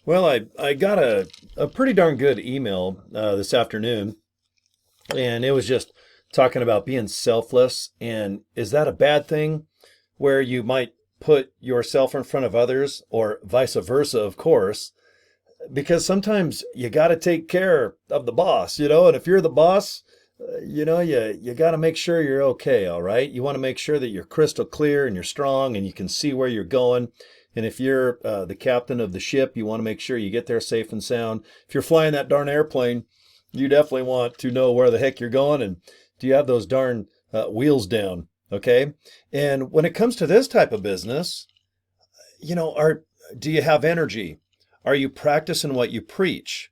Well, I got a pretty darn good email this afternoon, and it was just talking about being selfless. And is that a bad thing where you might put yourself in front of others, or vice versa, of course? Because sometimes you got to take care of the boss, and if you're the boss, you got to make sure you're okay, all right? You want to make sure that you're crystal clear and you're strong and you can see where you're going. And if you're the captain of the ship, you want to make sure you get there safe and sound. If you're flying that darn airplane, you definitely want to know where the heck you're going and do you have those darn wheels down, okay? And when it comes to this type of business, do you have energy? Are you practicing what you preach?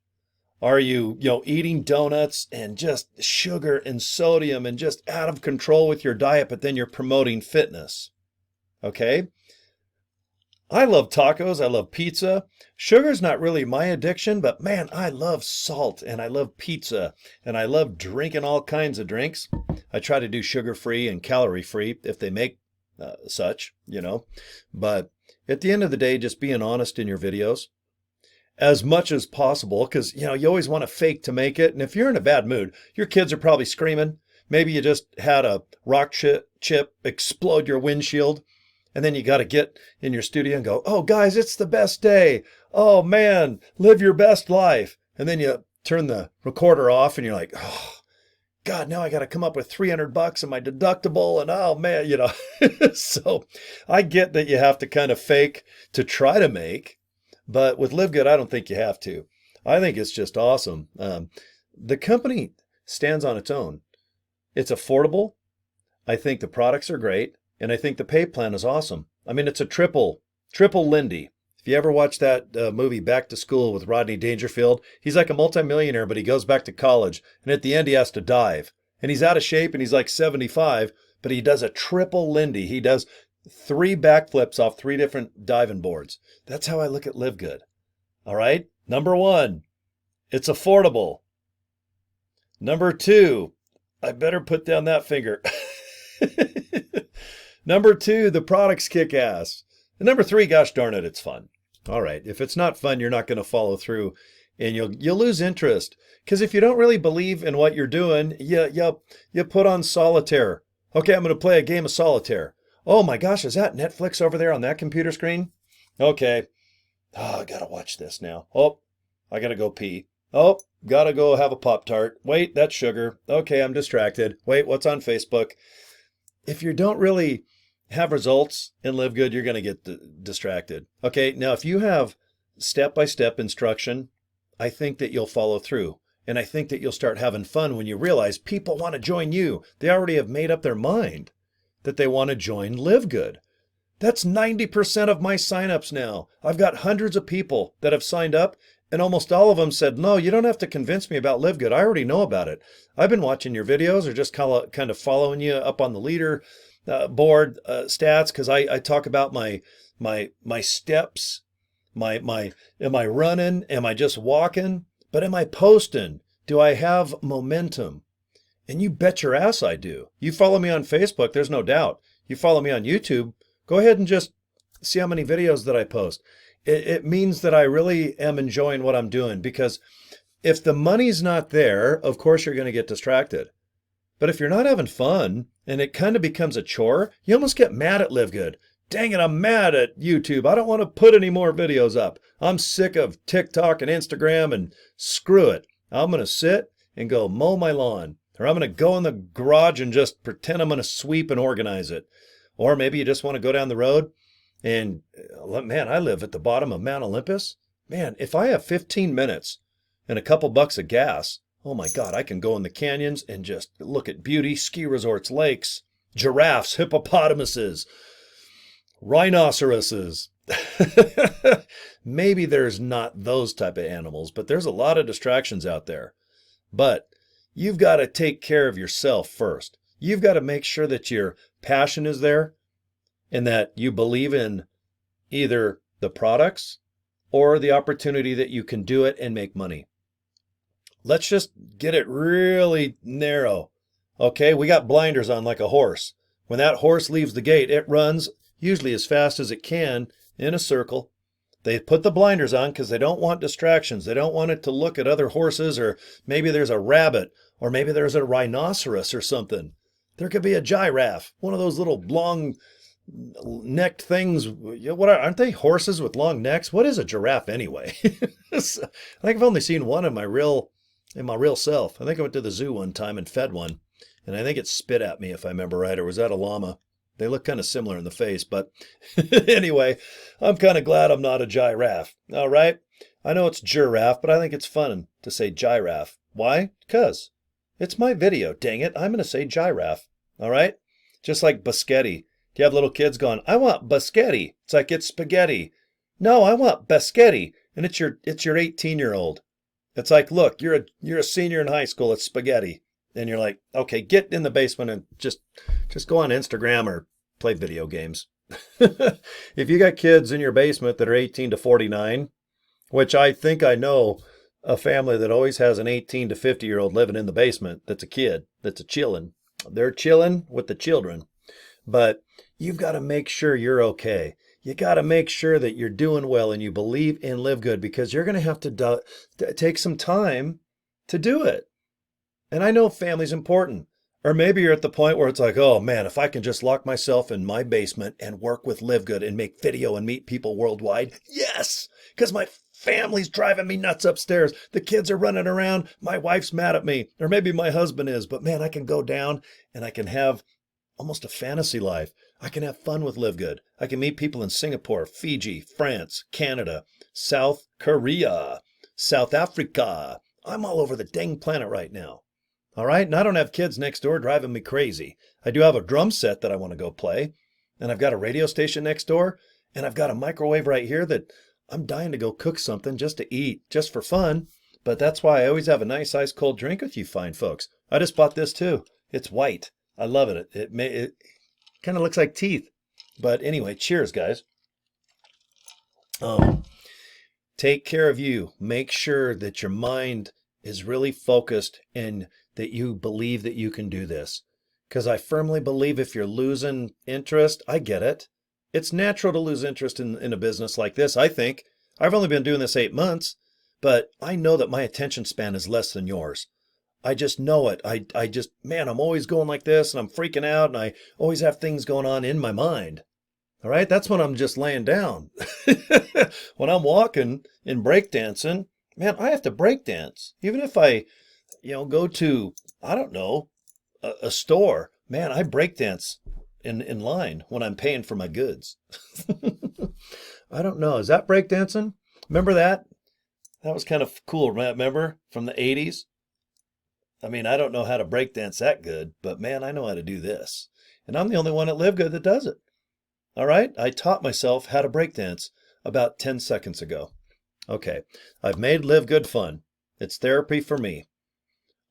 Are you, eating donuts and just sugar and sodium and just out of control with your diet, but then you're promoting fitness? Okay? I love tacos. I love pizza. Sugar's not really my addiction, but man, I love salt and I love pizza and I love drinking all kinds of drinks. I try to do sugar-free and calorie-free if they make such. But at the end of the day, just being honest in your videos as much as possible, because you always want to fake to make it. And if you're in a bad mood, your kids are probably screaming. Maybe you just had a rock chip explode your windshield, and then you got to get in your studio and go, "Oh, guys, it's the best day. Oh man, live your best life." And then you turn the recorder off, and you're like, "Oh God, now I got to come up with $300 in my deductible," and oh man. So I get that you have to kind of fake to try to make. But with Live Good, I don't think you have to. I think it's just awesome. The company stands on its own. It's affordable. I think the products are great. And I think the pay plan is awesome. I mean, it's a triple Lindy. If you ever watch that movie Back to School with Rodney Dangerfield, he's like a multimillionaire, but he goes back to college. And at the end, he has to dive. And he's out of shape and he's like 75, but he does a triple Lindy. He does 3 backflips off 3 different diving boards. That's how I look at Live Good. All right. Number 1, it's affordable. Number 2, I better put down that finger. Number 2, the products kick ass. And number 3, gosh darn it, it's fun. All right. If it's not fun, you're not going to follow through and you'll lose interest. Because if you don't really believe in what you're doing, you put on solitaire. Okay, I'm going to play a game of solitaire. Oh my gosh, is that Netflix over there on that computer screen? Okay. Oh, I gotta watch this now. Oh, I gotta go pee. Oh, gotta go have a Pop-Tart. Wait, that's sugar. Okay, I'm distracted. Wait, what's on Facebook? If you don't really have results and Live Good, you're gonna get distracted. Okay, now if you have step-by-step instruction, I think that you'll follow through. And I think that you'll start having fun when you realize people want to join you. They already have made up their mind that they want to join Live Good. That's 90% of my signups now. I've got hundreds of people that have signed up, and almost all of them said, "No, you don't have to convince me about Live Good. I already know about it. I've been watching your videos or just kind of following you up on the leader board stats because I talk about my steps, am I running? Am I just walking? But am I posting? Do I have momentum?" And you bet your ass I do. You follow me on Facebook, there's no doubt. You follow me on YouTube, go ahead and just see how many videos that I post. It means that I really am enjoying what I'm doing, because if the money's not there, of course you're going to get distracted. But if you're not having fun and it kind of becomes a chore, you almost get mad at Live Good. Dang it, I'm mad at YouTube. I don't want to put any more videos up. I'm sick of TikTok and Instagram, and screw it. I'm going to sit and go mow my lawn. Or I'm going to go in the garage and just pretend I'm going to sweep and organize it. Or maybe you just want to go down the road and, man, I live at the bottom of Mount Olympus. Man, if I have 15 minutes and a couple bucks of gas, oh my God, I can go in the canyons and just look at beauty, ski resorts, lakes, giraffes, hippopotamuses, rhinoceroses. Maybe there's not those type of animals, but there's a lot of distractions out there. But you've got to take care of yourself first. You've got to make sure that your passion is there and that you believe in either the products or the opportunity that you can do it and make money. Let's just get it really narrow. Okay, we got blinders on like a horse. When that horse leaves the gate, it runs usually as fast as it can in a circle. They put the blinders on because they don't want distractions. They don't want it to look at other horses, or maybe there's a rabbit, or maybe there's a rhinoceros or something. There could be a giraffe, one of those little long necked things. What aren't they, horses with long necks? What is a giraffe anyway? I think I've only seen one in my real self. I think I went to the zoo one time and fed one, and I think it spit at me if I remember right, or was that a llama? They look kind of similar in the face, but anyway, I'm kind of glad I'm not a giraffe. All right, I know it's giraffe, but I think it's fun to say giraffe. Why? Because it's my video. Dang it, I'm going to say giraffe. All right, just like biscotti. Do you have little kids going, I want biscotti? It's like, it's spaghetti. No, I want biscotti. And it's your 18-year-old. It's like, look, you're a senior in high school. It's spaghetti. And you're like, okay, get in the basement and just go on Instagram or play video games. If you got kids in your basement that are 18 to 49, which I think I know a family that always has an 18 to 50-year-old living in the basement that's a kid, that's a chilling. They're chilling with the children. But you've got to make sure you're okay. You got to make sure that you're doing well and you believe in Live Good, because you're going to have to take some time to do it. And I know family's important. Or maybe you're at the point where it's like, oh man, if I can just lock myself in my basement and work with Live Good and make video and meet people worldwide, yes, because my family's driving me nuts upstairs. The kids are running around. My wife's mad at me, or maybe my husband is, but man, I can go down and I can have almost a fantasy life. I can have fun with Live Good. I can meet people in Singapore, Fiji, France, Canada, South Korea, South Africa. I'm all over the dang planet right now. All right, and I don't have kids next door driving me crazy. I do have a drum set that I want to go play, and I've got a radio station next door, and I've got a microwave right here that I'm dying to go cook something just to eat, just for fun. But that's why I always have a nice ice cold drink with you fine folks. I just bought this too. It's white. I love it. It kind of looks like teeth. But anyway, cheers, guys. Take care of you. Make sure that your mind is really focused and that you believe that you can do this. Because I firmly believe if you're losing interest, I get it. It's natural to lose interest in a business like this, I think. I've only been doing this 8 months, but I know that my attention span is less than yours. I just know it. I just, man, I'm always going like this and I'm freaking out and I always have things going on in my mind. All right, that's when I'm just laying down. When I'm walking and breakdancing, man, I have to breakdance. Even if I, go to, I don't know, a store, man, I breakdance in line when I'm paying for my goods. I don't know. Is that breakdancing? Remember that? That was kind of cool. Remember from the 80s? I mean, I don't know how to breakdance that good, but man, I know how to do this. And I'm the only one at Live Good that does it. All right? I taught myself how to breakdance about 10 seconds ago. Okay, I've made Live Good fun. It's therapy for me.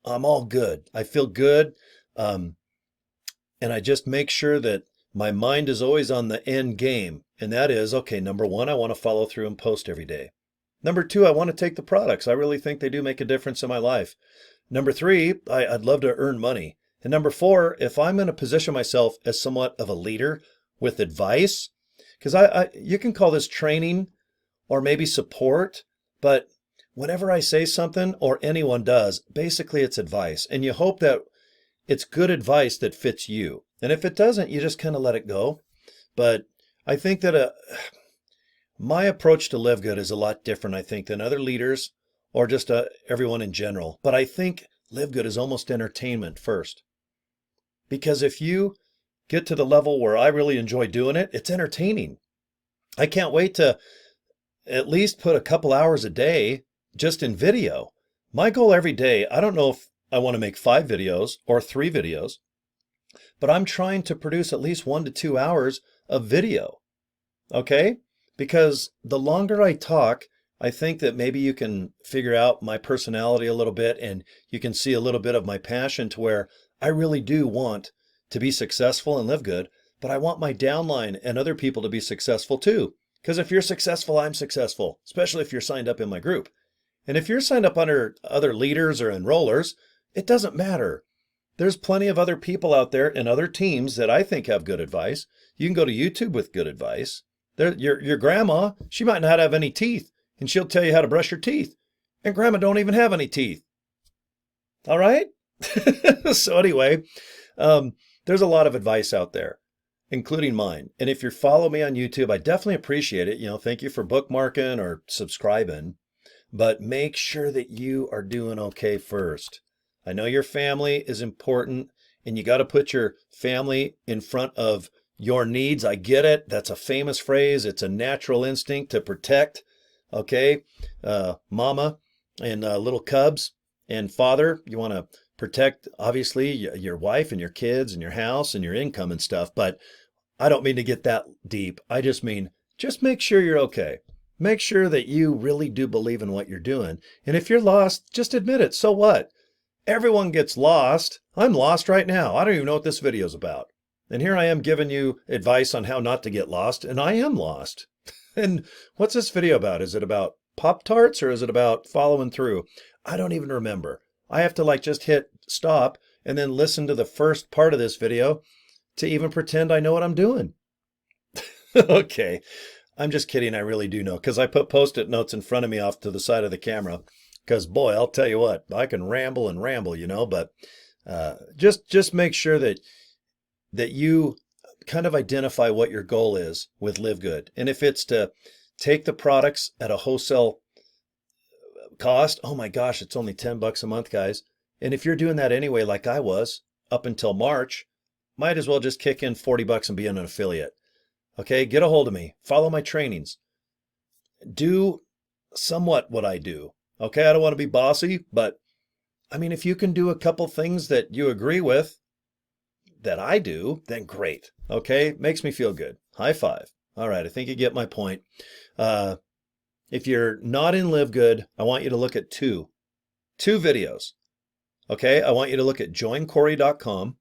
I'm all good. I feel good. And I just make sure that my mind is always on the end game. And that is, okay, number one, I want to follow through and post every day. Number two, I want to take the products. I really think they do make a difference in my life. Number three, I'd love to earn money. And number four, if I'm going to position myself as somewhat of a leader with advice, because you can call this training or maybe support, but whenever I say something or anyone does, basically it's advice. And you hope that it's good advice that fits you. And if it doesn't, you just kind of let it go. But I think that my approach to Live Good is a lot different, I think, than other leaders or just everyone in general. But I think Live Good is almost entertainment first. Because if you get to the level where I really enjoy doing it, it's entertaining. I can't wait to at least put a couple hours a day just in video. My goal every day, I don't know if I want to make 5 videos or 3 videos, but I'm trying to produce at least 1 to 2 hours of video. Okay? Because the longer I talk, I think that maybe you can figure out my personality a little bit and you can see a little bit of my passion to where I really do want to be successful and live good, but I want my downline and other people to be successful too. Because if you're successful, I'm successful, especially if you're signed up in my group. And if you're signed up under other leaders or enrollers, it doesn't matter. There's plenty of other people out there and other teams that I think have good advice. You can go to YouTube with good advice. Your grandma, she might not have any teeth, and she'll tell you how to brush your teeth. And grandma don't even have any teeth. All right? So anyway, there's a lot of advice out there, including mine. And if you follow me on YouTube, I definitely appreciate it. Thank you for bookmarking or subscribing, but make sure that you are doing okay first. I know your family is important, and you got to put your family in front of your needs. I get it. That's a famous phrase. It's a natural instinct to protect. Okay. Mama and little cubs, and father, you want to protect, obviously, your wife and your kids and your house and your income and stuff. But I don't mean to get that deep. I just mean, just make sure you're okay. Make sure that you really do believe in what you're doing. And if you're lost, just admit it. So what? Everyone gets lost. I'm lost right now. I don't even know what this video is about. And here I am giving you advice on how not to get lost, and I am lost. And what's this video about? Is it about Pop-Tarts or is it about following through? I don't even remember. I have to just hit stop and then listen to the first part of this video to even pretend I know what I'm doing. Okay, I'm just kidding. I really do know, because I put Post-it notes in front of me off to the side of the camera. Because boy, I'll tell you what, I can ramble and ramble, but just make sure that you kind of identify what your goal is with Live Good. And if it's to take the products at a wholesale cost, oh my gosh, it's only $10 a month, guys. And if you're doing that anyway, like I was up until March, might as well just kick in $40 and be an affiliate. Okay, get a hold of me. Follow my trainings. Do somewhat what I do. Okay, I don't want to be bossy, but I mean, if you can do a couple things that you agree with, that I do, then great. Okay, makes me feel good. High five. All right, I think you get my point. If you're not in Live Good, I want you to look at two videos. Okay, I want you to look at joincory.com,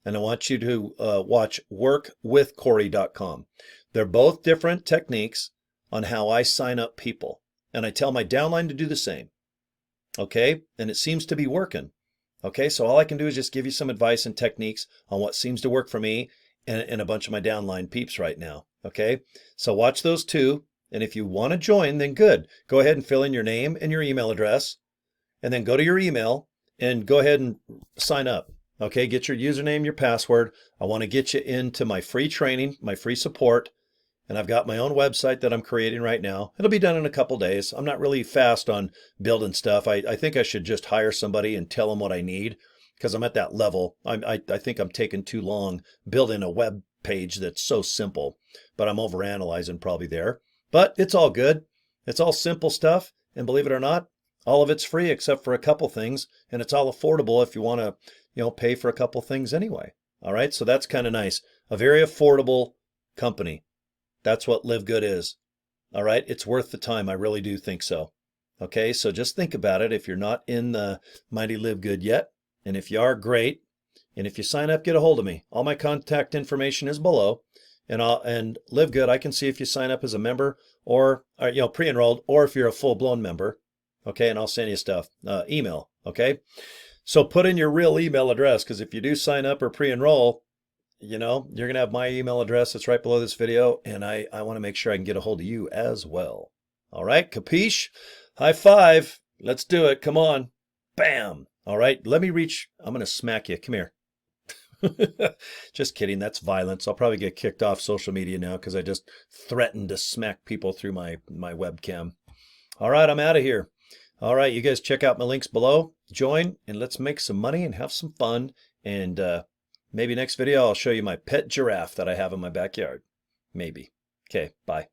and I want you to watch workwithcory.com. They're both different techniques on how I sign up people, and I tell my downline to do the same. Okay, and it seems to be working. Okay, so all I can do is just give you some advice and techniques on what seems to work for me and a bunch of my downline peeps right now. Okay, so watch those two, and if you want to join, then good. Go ahead and fill in your name and your email address, and then go to your email and go ahead and sign up. Okay, get your username, your password. I want to get you into my free training, my free support, and I've got my own website that I'm creating right now. It'll be done in a couple days. I'm not really fast on building stuff. I think I should just hire somebody and tell them what I need, because I'm at that level. I think I'm taking too long building a web page that's so simple, but I'm overanalyzing probably there. But it's all good. It's all simple stuff, and believe it or not, all of it's free except for a couple things, and it's all affordable if you want to, pay for a couple things anyway. All right, so that's kind of nice. A very affordable company. That's what Live Good is. All right, it's worth the time. I really do think so. Okay, so just think about it. If you're not in the Mighty Live Good yet, and if you are, great. And if you sign up, get a hold of me. All my contact information is below. And Live Good, I can see if you sign up as a member or pre-enrolled, or if you're a full-blown member. Okay, and I'll send you stuff, email. Okay, so put in your real email address, because if you do sign up or pre-enroll, you're going to have my email address. That's right below this video, and I want to make sure I can get a hold of you as well. All right, capiche? High five. Let's do it. Come on. Bam. All right, let me reach. I'm going to smack you. Come here. Just kidding. That's violence. I'll probably get kicked off social media now because I just threatened to smack people through my webcam. All right, I'm out of here. All right, you guys check out my links below. Join, and let's make some money and have some fun. And maybe next video I'll show you my pet giraffe that I have in my backyard. Maybe. Okay, bye.